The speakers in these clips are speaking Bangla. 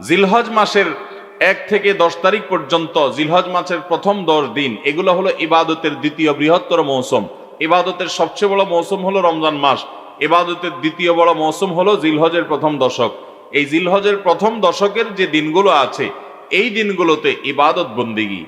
জিলহজ মাসের 1 থেকে 10 তারিখ পর্যন্ত, জিলহজ মাসের প্রথম 10 দিন, এগুলো হলো ইবাদতের দ্বিতীয় বৃহত্তর মৌসুম। ইবাদতের সবচেয়ে বড় মৌসুম হলো রমজান মাস, ইবাদতের দ্বিতীয় বড় মৌসুম হলো জিলহজের প্রথম দশক। এই জিলহজের প্রথম দশকের যে দিনগুলো আছে, এই দিনগুলোতে ইবাদত বন্দিগি,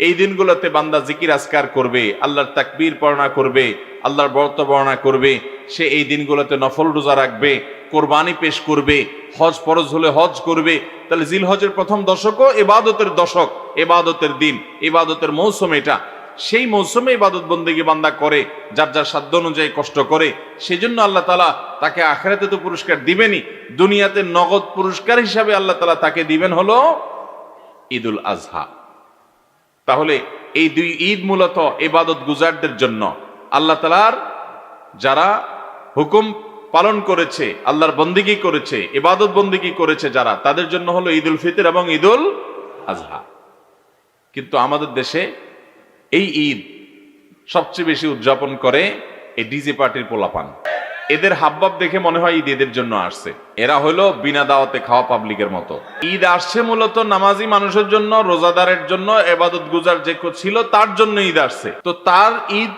এই দিনগুলোতে বান্দা জিকির আজকার করবে, আল্লাহর তাকবীর পড়না করবে, আল্লাহর ব্রত বর্ণনা করবে। সে এই দিনগুলোতে নফল রোজা রাখবে, কোরবানি পেশ করবে, হজ ফরজ হলে হজ করবে। তাহলে জিলহজের প্রথম দশকও ইবাদতের দশক, ইবাদতের দিন, ইবাদতের মৌসুম। এটা সেই মৌসুমে ইবাদত বন্দেগী বান্দা করে, যার যার সাধ্য অনুযায়ী কষ্ট করে। সেজন্য আল্লাহ তাআলা তাকে আখিরাতে তো পুরস্কার দিবেনই, দুনিয়াতে নগদ পুরস্কার হিসাবে আল্লাহ তাআলা তাকে দিবেন হলো ঈদুল আজহা। তাহলে এই দুই ঈদ মূলত ইবাদত গুজারদের জন্য। আল্লাহ তাআলার যারা হুকুম পালন করেছে, আল্লাহর বন্দেগী করেছে, ইবাদত বন্দেগী করেছে যারা, তাদের জন্য হলো ঈদুল ফিতর এবং ঈদুল আজহা। কিন্তু আমাদের দেশে এই ঈদ সবচেয়ে বেশি উদযাপন করে এই ডিজে পার্টির পোলাপান। এদের হাবভাব দেখে মনে হয় ঈদ এদের জন্য আসছে। এরা হলো বিনা দাওয়াতে খাওয়া পাবলিকের মতো। ঈদ আসছে মূলত নামাজি মানুষের জন্য, রোজাদারের জন্য, ইবাদত গুজার যে ছিল তার জন্য ঈদ আসছে। তো তার ঈদ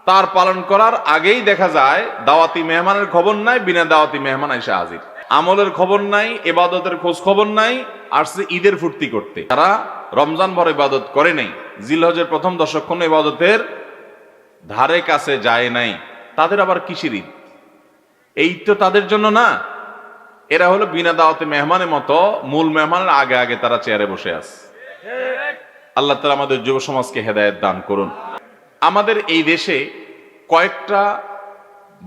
তার পালন করার আগেই দেখা যায় দাওয়াতি মেহমানের খবর নাই, বিনা দাওয়াতি মেহমান এসে হাজির। আমলের খবর নাই, ইবাদতের খোঁজ খবর নাই, আসছে ঈদের ফুর্তি করতে। তারা রমজান ভর ইবাদত করে নাই, জিলহজের প্রথম দশক্ষণ ইবাদতের ধারে কাছে যায় নাই, তাদের আবার কিসের ঈদ? এই তো তাদের জন্য না। এরা হলো বিনা দাওয়াতে মেহমানের মতো, মূল মেহমানের আগে আগে তারা চেয়ারে বসে আছে। আল্লাহ তাআলা আমাদের যুব সমাজকে হেদায়েত দান করুন। আমাদের এই দেশে কয়েকটা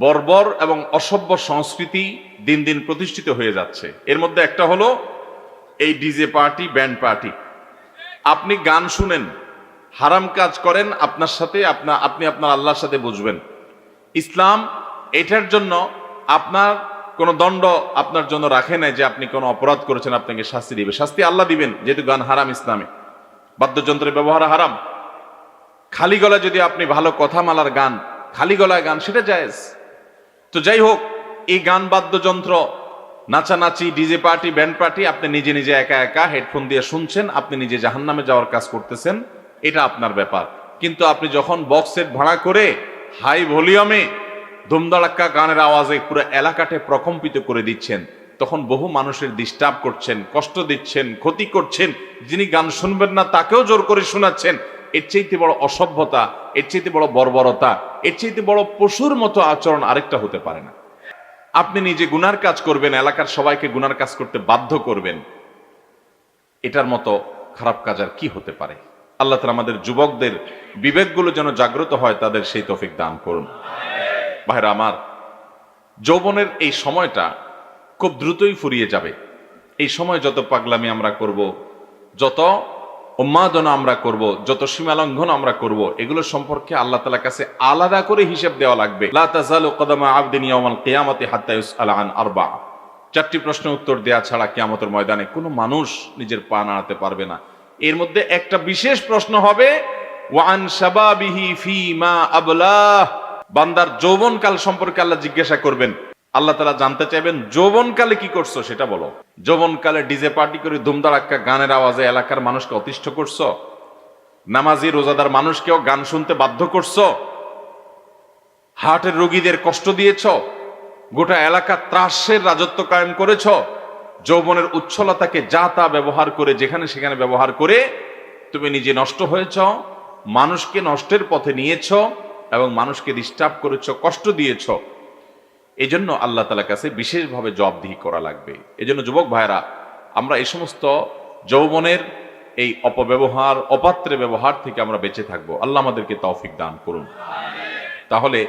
বর্বর এবং অসভ্য সংস্কৃতি দিন দিন প্রতিষ্ঠিত হয়ে যাচ্ছে। এর মধ্যে একটা হলো এই ডিজে পার্টি, ব্যান্ড পার্টি। আপনি গান শুনেন, হারাম কাজ করেন, আপনার সাথে আপনি আপনার আল্লাহর সাথে বুঝবেন। ইসলাম এটার জন্য আপনার কোনো দণ্ড আপনার জন্য রাখে নাই যে আপনি কোনো অপরাধ করেছেন আপনাকে শাস্তি দিবে। শাস্তি আল্লাহ দিবেন, যেহেতু গান হারাম ইসলামে। বাদ্যযন্ত্রের ব্যবহার হারাম। খালি গলায় যদি আপনি ভালো কথা মালার গান, খালি গলায় গান, সেটা জায়েজ। তো যাই হোক, এই গান, বাদ্যযন্ত্র, নাচানাচি, ডিজে পার্টি, ব্যান্ড পার্টি আপনি নিজে নিজে একা একা হেডফোন দিয়ে শুনছেন, আপনি নিজে জাহান্নামে যাওয়ার কাজ করতেছেন, এটা আপনার ব্যাপার। কিন্তু আপনি যখন বক্স সেট ভাড়া করে হাই ভলিউমে ধুমধাড়াক্কা গানের আওয়াজে পুরো এলাকাতে প্রকম্পিত করে দিচ্ছেন, তখন বহু মানুষের ডিস্টার্ব করছেন, কষ্ট দিচ্ছেন, ক্ষতি করছেন। যিনি গান শুনবেন না তাকেও জোর করে শোনাচ্ছেন। এর চাইতে বড় অসভ্যতা, এর চাইতে বড় বর্বরতা, এর চাইতে বড় পশুর মতো আচরণ আরেকটা হতে পারে না। আপনি নিজে গুনার কাজ করবেন, এলাকার সবাইকে গুনার কাজ করতে বাধ্য করবেন, এটার মতো খারাপ কাজ আর কি হতে পারে? আল্লাহ তাআলা আমাদের যুবকদের বিবেকগুলো যেন জাগ্রত হয়, তাদের সেই তৌফিক দান করুন। ভাইরা আমার, যৌবনের এই সময়টা খুব দ্রুতই ফুরিয়ে যাবে। এই সময় যত পাগলামি আমরা করব, যত উন্মাদনা আমরা করব, যত সীমালঙ্ঘন আমরা করব, এগুলো সম্পর্কে আল্লাহ তাআলার কাছে আলাদা করে হিসাব দেওয়া লাগবে। লা তাযালু কদামা আবদিন ইয়াওমাল কিয়ামাতি হাত্তা ইউসআলা আন আরবা। 4টি প্রশ্নের উত্তর দেয়া ছাড়া কিয়ামতের ময়দানে কোনো মানুষ নিজের পা নাড়াতে পারবে না। এর মধ্যে একটা বিশেষ প্রশ্ন হবে, ওয়া আন শাবাবিহি ফীমা আবলাহ। বান্দার যৌবনকাল সম্পর্কে আল্লাহ জিজ্ঞাসা করবেন। আল্লাহ তাআলা জানতে চাইবেন, যৌবনকালে কি করছো সেটা বলো। যৌবনকালে ডিজে পার্টি করে ধুমধাড়াক্কা গানের আওয়াজে এলাকার মানুষকে অতিষ্ঠ করছো, নামাজি রোজাদার মানুষকেও গান শুনতে বাধ্য করছো, হার্টের রোগীদের কষ্ট দিয়েছ, গোটা এলাকা ত্রাসের রাজত্ব কায়েম করেছ। যৌবনের উচ্ছলতাকে যা তা ব্যবহার করে, যেখানে সেখানে ব্যবহার করে তুমি নিজে নষ্ট হয়েছ, মানুষকে নষ্টের পথে নিয়েছ এবং মানুষকে ডিস্টার্ব করেছ, কষ্ট দিয়েছ। এই জন্য আল্লাহ তাআলার কাছে বিশেষভাবে জবাবদিহি করা লাগবে। এই জন্য যুবক ভাইরা, আমরা এই সমস্ত যৌবনের এই অপব্যবহার, অপাত্রে ব্যবহার থেকে আমরা বেঁচে থাকবো। আল্লাহ আমাদেরকে তৌফিক দান করুন। তাহলে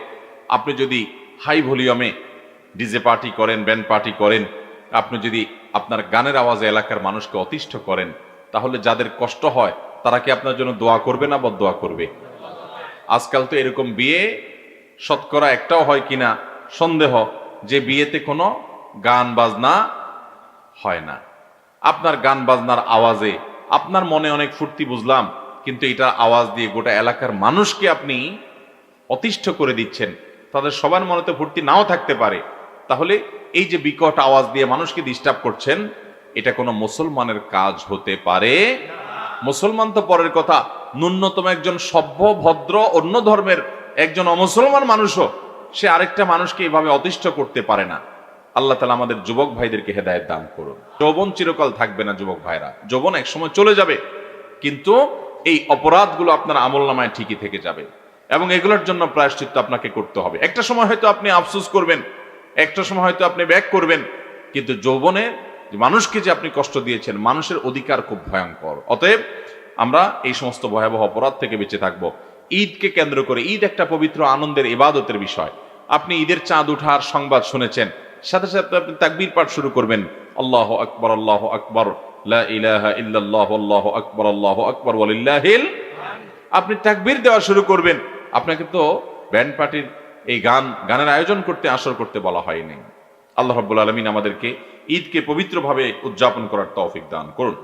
আপনি যদি হাই ভলিউমে ডিজে পার্টি করেন, ব্যান্ড পার্টি করেন, আপনি যদি আপনার গানের আওয়াজে এলাকার মানুষকে অতিষ্ঠ করেন, তাহলে যাদের কষ্ট হয় তারা কি আপনার জন্য দোয়া করবে না বদদোয়া করবে? আজকাল তো এরকম বিয়ে শতকরা একটাও হয় কিনা সন্দেহ, যে বিয়েতে কোনো গান বাজনা হয় না। আপনার গান বাজনার আওয়াজে আপনার মনে অনেক ফুর্তি বুঝলাম, কিন্তু এটা আওয়াজ দিয়ে গোটা এলাকার মানুষকে আপনি অতিষ্ঠ করে দিচ্ছেন। তাদের সবার মনে তো ফুর্তি নাও থাকতে পারে। তাহলে এই যে বিকট আওয়াজ দিয়ে মানুষকে ডিস্টার্ব করছেন, এটা কোনো মুসলমানের কাজ হতে পারে। মুসলমান তো পরের কথা, ন্যূনতম একজন সভ্য ভদ্র অন্য ধর্মের একজন অমুসলমান মানুষও সে আরেকটা মানুষকে এভাবে অতিষ্ঠ করতে পারে না। আল্লাহ তাআলা আমাদের যুবক ভাইদেরকে হেদায়েত দান করুন। যৌবন চিরকাল থাকবে না যুবক ভাইরা, যৌবন এক সময় চলে যাবে, কিন্তু এই অপরাধগুলো আপনার আমলনামায় ঠিকই থেকে যাবে এবং এগুলোর জন্য প্রায়শ্চিত্ত আপনাকে করতে হবে। একটা সময় হয়তো আপনি আফসোস করবেন, একটা সময় হয়তো আপনি ব্যাক করবেন, কিন্তু যৌবনে মানুষকে যে আপনি কষ্ট দিয়েছেন, মানুষের অধিকার খুব ভয়ঙ্কর। অতএব আমরা এই সমস্ত ভয়াবহ অপরাধ থেকে বেঁচে থাকবো। ঈদকে কেন্দ্র করে, ঈদ একটা পবিত্র আনন্দের ইবাদতের বিষয়। আপনি ঈদের চাঁদ উঠার সংবাদ শুনেছেন, সাথে সাথে আপনি তাকবীর পাঠ শুরু করবেন, আল্লাহু আকবার, আল্লাহু আকবার, লা ইলাহা ইল্লাল্লাহু, আল্লাহু আকবার, আল্লাহু আকবার, ওয়ালিল্লাহিল। আপনি তাকবীর দেওয়া শুরু করবেন। আপনাকে তো ব্যান্ড পার্টির এই গানের আয়োজন করতে, আসর করতে বলা হয়নি। আল্লাহ রাব্বুল আলামিন আমাদেরকে ঈদকে পবিত্রভাবে উদযাপন করার তৌফিক দান করুন।